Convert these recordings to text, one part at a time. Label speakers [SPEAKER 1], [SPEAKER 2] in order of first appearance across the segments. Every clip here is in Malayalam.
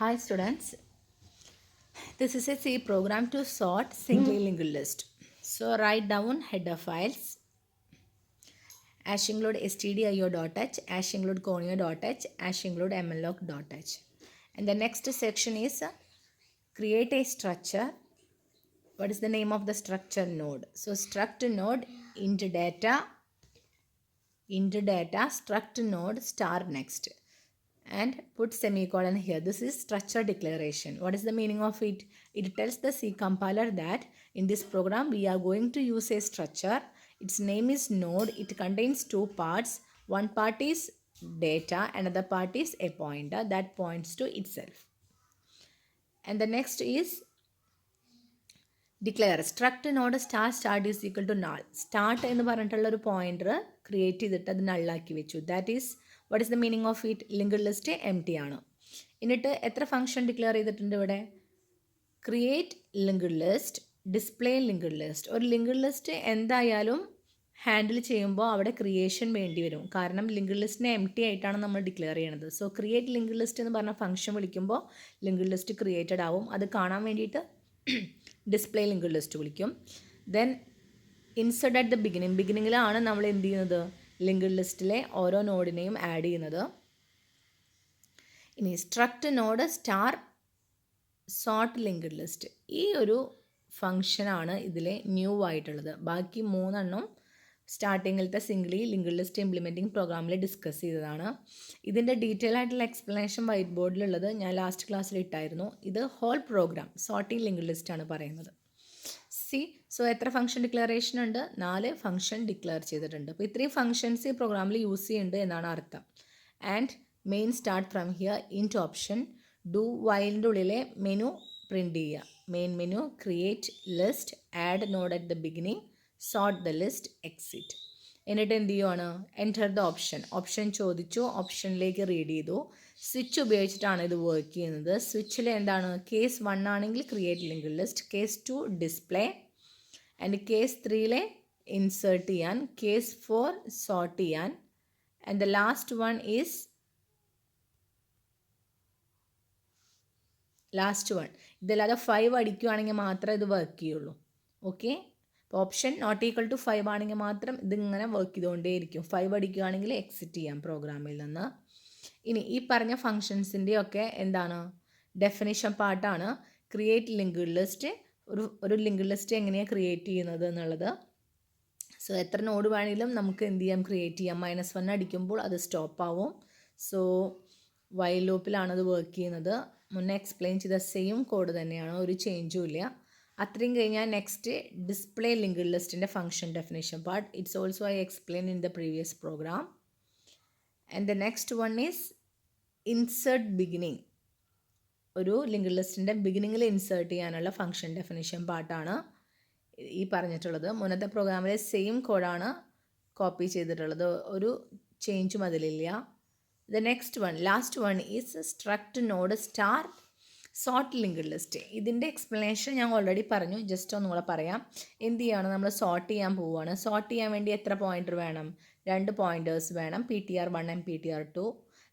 [SPEAKER 1] Hi students, this is a C program to sort singly linked list. So write down header files # stdio.h, # conio.h, # mloc.h. And the next section is create a structure. What is the name of the structure? Node. So struct node into data struct node star next. And put semicolon here. This is structure declaration. What is the meaning of it? It tells the C compiler that in this program we are going to use a structure. Its name is node. It contains two parts. One part is data, another part is a pointer that points to itself. And the next is declare struct node start is equal to null. Start എന്ന് പറഞ്ഞിട്ടുള്ള ഒരു പോയിന്റർ ക്രിയേറ്റ് ചെയ്തിട്ട് അത് നള്ളാക്കി വെച്ചു. That is what is the meaning of it? Linked list M T ആണ്. എന്നിട്ട് എത്ര ഫംഗ്ഷൻ ഡിക്ലെയർ ചെയ്തിട്ടുണ്ട് ഇവിടെ? Create linked list, display linked list. ഒരു ലിങ്ക്ഡ് ലിസ്റ്റ് എന്തായാലും ഹാൻഡിൽ ചെയ്യുമ്പോൾ അവിടെ ക്രിയേഷൻ വേണ്ടി വരും. കാരണം ലിങ്ക്ഡ് ലിസ്റ്റിനെ എം ടി ആയിട്ടാണ് നമ്മൾ ഡിക്ലെയർ ചെയ്യണത്. സോ ക്രിയേറ്റ് ലിങ്ക്ഡ് ലിസ്റ്റ് എന്ന് പറഞ്ഞ ഫംഗ്ഷൻ വിളിക്കുമ്പോൾ ലിങ്ക്ഡ് ലിസ്റ്റ് ക്രിയേറ്റഡ് ആവും. അത് കാണാൻ വേണ്ടിയിട്ട് ഡിസ്പ്ലേ ലിങ്ക്ഡ് ലിസ്റ്റ് വിളിക്കും. ദെൻ ഇൻസേർട്ട് അറ്റ് ദ ബിഗിനിങ്ങിലാണ് നമ്മൾ എന്ത് ചെയ്യുന്നത്? ലിങ്ക്ഡ് ലിസ്റ്റിലെ ഓരോ നോഡിനെയും ആഡ് ചെയ്യുന്നത്. ഇനി struct node star sort linked list. ഈ ഒരു ഫംഗ്ഷനാണ് ഇതിലെ ന്യൂ ആയിട്ടുള്ളത്. ബാക്കി മൂന്നെണ്ണം സ്റ്റാർട്ടിങ്ങിലത്തെ സിംഗിളി ലിങ്ക്ഡ് ലിസ്റ്റ് ഇംപ്ലിമെൻറ്റിംഗ് പ്രോഗ്രാമിൽ ഡിസ്കസ് ചെയ്തതാണ്. ഇതിൻ്റെ ഡീറ്റെയിൽ ആയിട്ടുള്ള എക്സ്പ്ലനേഷൻ വൈറ്റ് ബോർഡിലുള്ളത് ഞാൻ ലാസ്റ്റ് ക്ലാസ്സിൽ ഇട്ടായിരുന്നു. ഇത് whole program sorting linked list ആണ് പറയുന്നത്. സോ എത്ര ഫംഗ്ഷൻ ഡിക്ലറേഷൻ ഉണ്ട്? 4 ഫംഗ്ഷൻ ഡിക്ലെയർ ചെയ്തിട്ടുണ്ട്. അപ്പോൾ ഇത്രയും ഫംഗ്ഷൻസ് ഈ പ്രോഗ്രാമിൽ യൂസ് ചെയ്യുന്നുണ്ട് എന്നാണ് അർത്ഥം. And main start from here into option do വൈലിൻ്റെ ഉള്ളിലെ മെനു പ്രിൻറ്റ് ചെയ്യുക. Main menu, create list, add node at the beginning, sort the list, exit. എന്നിട്ട് എന്ത് ചെയ്യുവാണ്? എൻറ്റർ ദ ഓപ്ഷൻ ചോദിച്ചു, ഓപ്ഷനിലേക്ക് റീഡ് ചെയ്തു. സ്വിച്ച് ഉപയോഗിച്ചിട്ടാണ് ഇത് വർക്ക് ചെയ്യുന്നത്. സ്വിച്ചിൽ എന്താണ്? കേസ് 1 ആണെങ്കിൽ create linked list, case 2 display, and case 3 insert ചെയ്യാൻ, കേസ് 4 സോർട്ട് ചെയ്യാൻ, ആൻഡ് ദ ലാസ്റ്റ് വൺ ഇതല്ലാതെ 5 അടിക്കുകയാണെങ്കിൽ മാത്രമേ ഇത് വർക്ക് ചെയ്യുള്ളൂ. ഓക്കെ, അപ്പോൾ ഓപ്ഷൻ നോട്ട് ഈക്വൽ ടു 5 ആണെങ്കിൽ മാത്രം ഇതിങ്ങനെ വർക്ക് ചെയ്തുകൊണ്ടേയിരിക്കും. 5 അടിക്കുകയാണെങ്കിൽ എക്സിറ്റ് ചെയ്യാം പ്രോഗ്രാമിൽ നിന്ന്. ഇനി ഈ പറഞ്ഞ ഫങ്ഷൻസിൻ്റെയൊക്കെ എന്താണ് ഡെഫിനിഷൻ പാർട്ടാണ് ക്രിയേറ്റ് ലിങ്ക്ഡ് ലിസ്റ്റ്. ഒരു ലിങ്ക്ഡ് ലിസ്റ്റ് എങ്ങനെയാണ് ക്രിയേറ്റ് ചെയ്യുന്നത് എന്നുള്ളത്. സോ എത്ര നോഡ് വേണമെങ്കിലും നമുക്ക് എന്ത് ചെയ്യാം? ക്രിയേറ്റ് ചെയ്യാം. -1 അടിക്കുമ്പോൾ അത് സ്റ്റോപ്പ് ആവും. സോ വൈൽ ലൂപ്പിലാണ് അത് വർക്ക് ചെയ്യുന്നത്. മുന്നേ എക്സ്പ്ലെയിൻ ചെയ്ത സെയിം കോഡ് തന്നെയാണ്, ഒരു ചേഞ്ചും ഇല്ല. അത്രയും കഴിഞ്ഞാൽ നെക്സ്റ്റ് ഡിസ്പ്ലേ ലിങ്ക്ഡ് ലിസ്റ്റിൻ്റെ function definition part. It's also I explain in the previous program. And the next one is insert beginning. ഒരു ലിങ്ക്ഡ് ലിസ്റ്റിൻ്റെ ബിഗിനിങ്ങിൽ ഇൻസേർട്ട് ചെയ്യാനുള്ള ഫംഗ്ഷൻ ഡെഫിനേഷൻ പാർട്ടാണ് ഈ പറഞ്ഞിട്ടുള്ളത്. മുന്നത്തെ പ്രോഗ്രാമിലെ സെയിം കോഡാണ് കോപ്പി ചെയ്തിട്ടുള്ളത്, ഒരു ചേഞ്ചും അതിലില്ല. The next one, last one is struct node star sort linked list. ഇതിൻ്റെ എക്സ്പ്ലനേഷൻ ഞാൻ ഓൾറെഡി പറഞ്ഞു, ജസ്റ്റ് ഒന്നുകൂടെ പറയാം. എന്ത് ചെയ്യാണ്? നമ്മൾ സോർട്ട് ചെയ്യാൻ പോവുകയാണ്. സോർട്ട് ചെയ്യാൻ വേണ്ടി എത്ര പോയിൻ്റർ വേണം? 2 പോയിൻറ്റേഴ്സ് വേണം, PTR1 ആൻഡ് PTR2.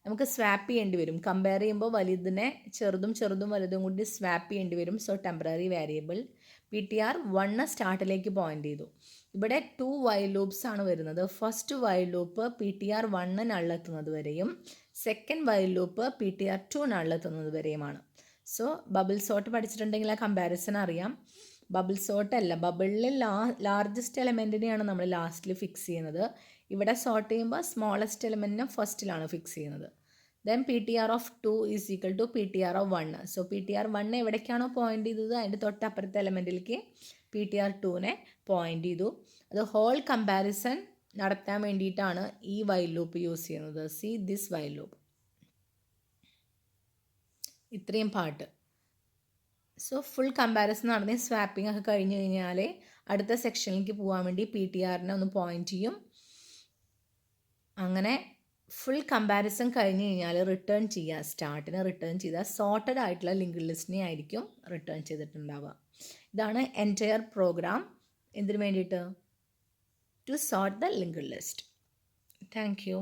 [SPEAKER 1] നമുക്ക് സ്വാപ്പ് ചെയ്യേണ്ടി വരും. കമ്പയർ ചെയ്യുമ്പോൾ വലുതിനെ ചെറുതും വലുതും കൂടി സ്വാപ്പ് ചെയ്യേണ്ടി വരും. സോ ടെമ്പററി വേരിയബിൾ PTR1 സ്റ്റാർട്ടിലേക്ക് പോയിൻ്റ് ചെയ്തു. ഇവിടെ 2 വൈൽ ലൂപ്സ് ആണ് വരുന്നത്. ഫസ്റ്റ് വൈൽ ലൂപ്പ് PTR1 നള്ളെത്തുന്നത് വരെയും സെക്കൻഡ് വൈൽ ലൂപ്പ് PTR2 നള്ളെത്തുന്നത് വരെയുമാണ്. സോ ബബിൾ സോർട്ട് പഠിച്ചിട്ടുണ്ടെങ്കിൽ ആ കമ്പാരിസൺ അറിയാം. ബബിൾ സോർട്ട് അല്ല, ബബിളിൽ ലാർജസ്റ്റ് എലമെൻറ്റിനെയാണ് നമ്മൾ ലാസ്റ്റിൽ ഫിക്സ് ചെയ്യുന്നത്. ഇവിടെ സോർട്ട് ചെയ്യുമ്പോൾ സ്മോളസ്റ്റ് എലമെൻറ്റിനെ ഫസ്റ്റിലാണ് ഫിക്സ് ചെയ്യുന്നത്. Then PTR(2) is equal to PTR(1). So PTR1 എവിടേക്കാണോ പോയിൻ്റ് ചെയ്തത് അതിൻ്റെ തൊട്ടപ്പുറത്തെ എലമെൻറ്റിലേക്ക് PTR2 പോയിൻ്റ് ചെയ്തു. അത് ഹോൾ കമ്പാരിസൺ നടത്താൻ വേണ്ടിയിട്ടാണ് ഈ വൈൽ ലൂപ്പ് യൂസ് ചെയ്യുന്നത്. See this while loop. ഇത്രയും പാർട്ട്. സോ ഫുൾ കമ്പാരിസൺ നടന്ന് സ്വാപ്പിംഗ് ഒക്കെ കഴിഞ്ഞ് കഴിഞ്ഞാൽ അടുത്ത സെക്ഷനിലേക്ക് പോകാൻ വേണ്ടി PTRനെ ഒന്ന് പോയിൻ്റ് ചെയ്യും. അങ്ങനെ ഫുൾ കമ്പാരിസൺ കഴിഞ്ഞ് കഴിഞ്ഞാൽ റിട്ടേൺ ചെയ്യുക. സ്റ്റാർട്ടിന് റിട്ടേൺ ചെയ്താൽ സോർട്ടഡ് ആയിട്ടുള്ള ലിങ്ക്ഡ് ലിസ്റ്റിനെ ആയിരിക്കും റിട്ടേൺ ചെയ്തിട്ടുണ്ടാവുക. ഇതാണ് എൻറ്റയർ പ്രോഗ്രാം. എന്തിനു വേണ്ടിയിട്ട്? To sort the linked list. Thank U.